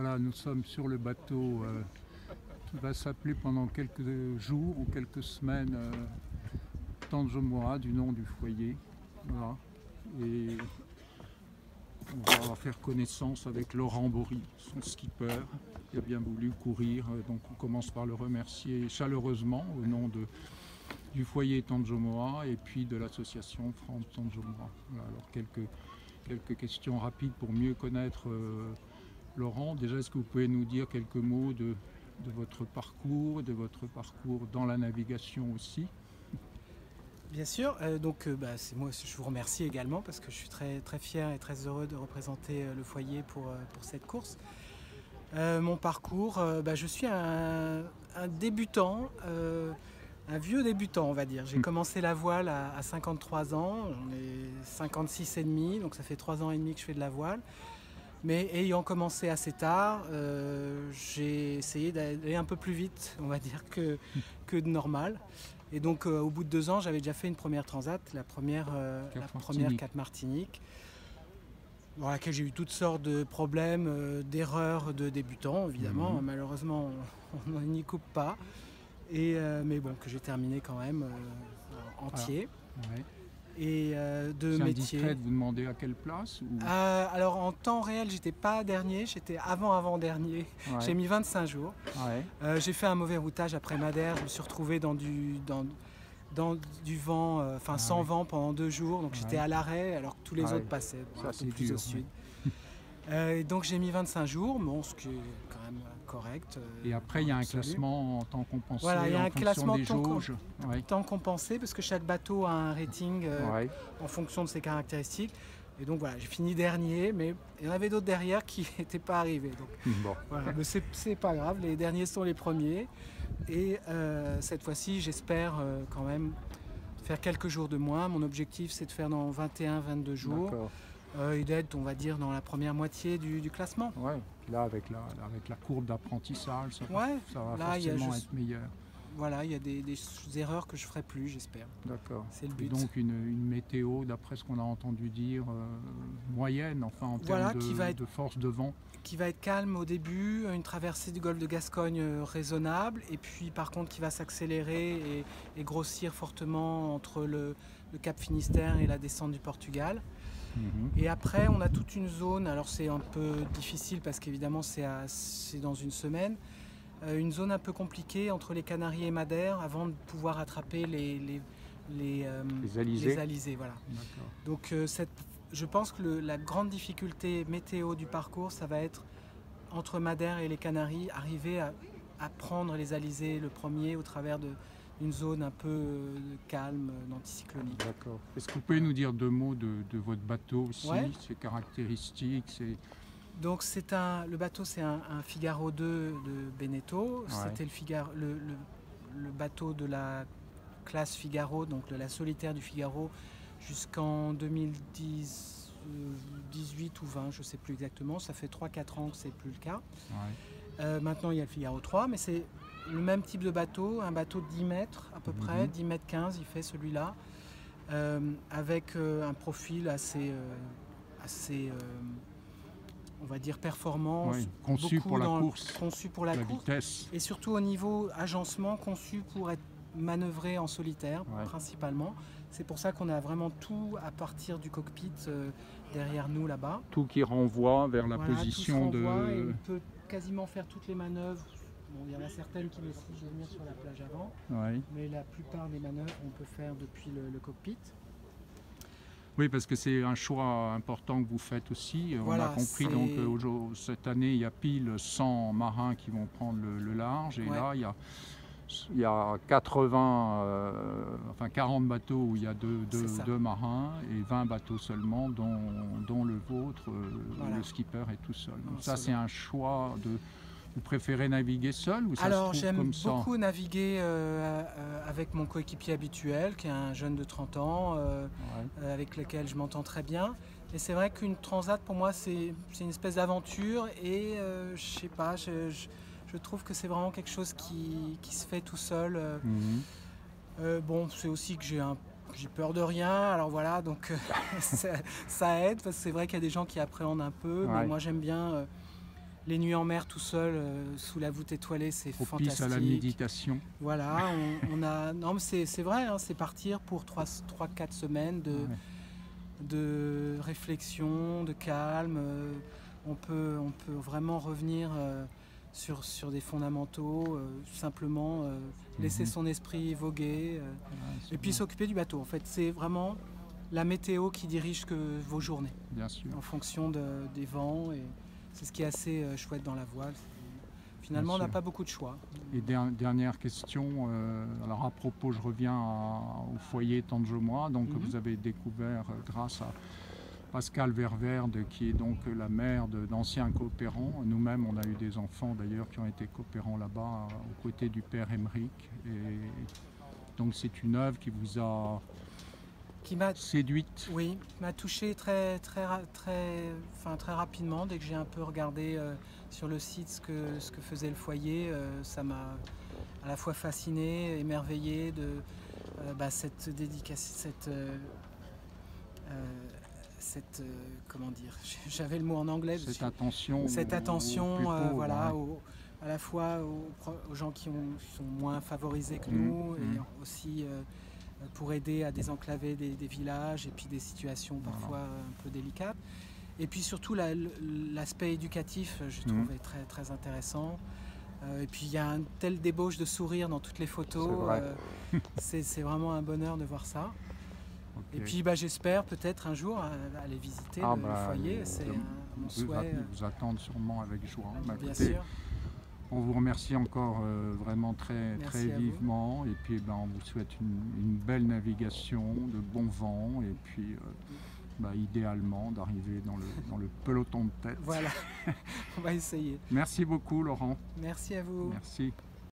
Voilà, nous sommes sur le bateau qui va s'appeler pendant quelques jours ou quelques semaines Tanjomora, du nom du foyer. Voilà. Et on va faire connaissance avec Laurent Bory, son skipper, qui a bien voulu courir. Donc on commence par le remercier chaleureusement au nom du foyer Tanjomora et puis de l'association France Tanjomora. Voilà, alors quelques questions rapides pour mieux connaître Laurent. Déjà, est-ce que vous pouvez nous dire quelques mots de votre parcours dans la navigation aussi? Bien sûr, c'est moi, je vous remercie également parce que je suis très, très fier et très heureux de représenter le foyer pour cette course. Mon parcours, je suis un débutant, un vieux débutant on va dire. J'ai commencé la voile à 53 ans, j'en ai 56 et demi, donc ça fait 3 ans et demi que je fais de la voile. Mais ayant commencé assez tard, j'ai essayé d'aller un peu plus vite, on va dire, que de normal. Et donc au bout de 2 ans, j'avais déjà fait une première transat, la première Cap Martinique, dans laquelle j'ai eu toutes sortes de problèmes, d'erreurs de débutants, évidemment. Malheureusement, on n'y coupe pas. Mais bon, que j'ai terminé quand même entier. Voilà. Ouais. Et de c'est métier. Indiscret de vous demander à quelle place ou... Alors en temps réel, j'étais pas dernier, j'étais avant-dernier. Ouais. J'ai mis 25 jours. Ouais. J'ai fait un mauvais routage après Madère, je me suis retrouvé dans du vent, sans vent pendant 2 jours, donc j'étais à l'arrêt alors que tous les autres passaient, un peu plus au sud. Et donc j'ai mis 25 jours, bon, ce qui est quand même correct. Et après, il y a un classement en temps compensé. Voilà, il y a un classement des jauges. Temps compensé parce que chaque bateau a un rating en fonction de ses caractéristiques. Et donc voilà, j'ai fini dernier, mais il y en avait d'autres derrière qui n'étaient pas arrivés. Donc, voilà, mais c'est pas grave, les derniers sont les premiers. Et cette fois-ci, j'espère quand même faire quelques jours de moins. Mon objectif, c'est de faire dans 21-22 jours. Et d'être, on va dire, dans la première moitié du classement. Ouais. Là, avec la courbe d'apprentissage, ça va forcément être meilleur. Voilà, il y a des erreurs que je ne ferai plus, j'espère. D'accord. C'est le but. Et donc une météo, d'après ce qu'on a entendu dire, moyenne, enfin en termes de force de vent. Qui va être calme au début, une traversée du golfe de Gascogne raisonnable, et puis par contre qui va s'accélérer et grossir fortement entre le Cap Finistère et la descente du Portugal. Et après, on a toute une zone, alors c'est un peu difficile parce qu'évidemment c'est dans une semaine, une zone un peu compliquée entre les Canaries et Madère avant de pouvoir attraper les alizés. Voilà. Donc je pense que la grande difficulté météo du parcours, ça va être entre Madère et les Canaries, arriver à prendre les alizés le premier au travers d'une zone un peu calme, d'anticyclonique. D'accord. Est-ce que vous pouvez nous dire 2 mots de votre bateau aussi, ses caractéristiques Donc le bateau, c'est un Figaro 2 de Beneteau. C'était le bateau de la classe Figaro, donc de la solitaire du Figaro, jusqu'en 2018 ou 20, je ne sais plus exactement. Ça fait 3-4 ans que ce n'est plus le cas. Maintenant, il y a le Figaro 3, mais c'est le même type de bateau, un bateau de 10 mètres à peu près, 10 mètres 15, il fait celui-là, avec un profil assez on va dire performant, conçu pour la course, conçu pour la course, vitesse. Et surtout au niveau agencement, conçu pour être manœuvré en solitaire principalement. C'est pour ça qu'on a vraiment tout à partir du cockpit derrière nous là-bas. Tout qui renvoie vers la position et on peut quasiment faire toutes les manœuvres. Bon, il y en a certaines qui nécessitent de venir sur la plage avant, mais la plupart des manœuvres on peut faire depuis le cockpit. Oui, parce que c'est un choix important que vous faites aussi. On a compris donc cette année, il y a pile 100 marins qui vont prendre le large. Et là, il y a 40 bateaux où il y a deux marins et 20 bateaux seulement, dont le vôtre, le skipper est tout seul. Donc ça, c'est un choix de... Vous préférez naviguer seul ou ça Alors se trouve comme ça? j'aime beaucoup naviguer avec mon coéquipier habituel, qui est un jeune de 30 ans, avec lequel je m'entends très bien. Et c'est vrai qu'une transat, pour moi, c'est une espèce d'aventure et je sais pas, je trouve que c'est vraiment quelque chose qui se fait tout seul. Bon, c'est aussi que j'ai peur de rien, alors voilà, donc ça aide, parce que c'est vrai qu'il y a des gens qui appréhendent un peu, mais moi j'aime bien les nuits en mer tout seul, sous la voûte étoilée, c'est Propice fantastique. à la méditation. Voilà, on a... Non, mais c'est vrai, hein, c'est partir pour 3-4 semaines de réflexion, de calme. On peut vraiment revenir sur des fondamentaux, simplement laisser son esprit voguer, et puis s'occuper du bateau. En fait, c'est vraiment la météo qui dirige vos journées, Bien sûr. en fonction des vents. Et c'est ce qui est assez chouette dans la voile. Finalement, on n'a pas beaucoup de choix. Et dernière question, alors à propos, je reviens au foyer Tanjomois, donc que vous avez découvert grâce à Pascal Ververde, qui est donc la mère d'anciens coopérants. Nous-mêmes, on a eu des enfants d'ailleurs qui ont été coopérants là-bas, aux côtés du père Emmerich. Et donc c'est une œuvre qui vous a séduite. Oui, m'a touché très rapidement. Dès que j'ai un peu regardé sur le site ce que faisait le foyer, ça m'a à la fois fasciné, émerveillé de cette dédicace, comment dire, j'avais le mot en anglais. Cette attention voilà, à la fois aux gens qui sont moins favorisés que nous, et aussi pour aider à désenclaver des villages et puis des situations parfois un peu délicates. Et puis surtout l'aspect éducatif, je trouvais très, très intéressant. Et puis il y a un tel débauche de sourire dans toutes les photos. C'est vraiment un bonheur de voir ça. Okay. Et puis j'espère peut-être un jour aller visiter le foyer. C'est mon souhait. Vous attendre sûrement avec joie. Bien sûr. On vous remercie encore vraiment très vivement, et puis on vous souhaite une belle navigation, de bons vents, et puis idéalement d'arriver dans le peloton de tête. Voilà, on va essayer. Merci beaucoup Laurent. Merci à vous. Merci.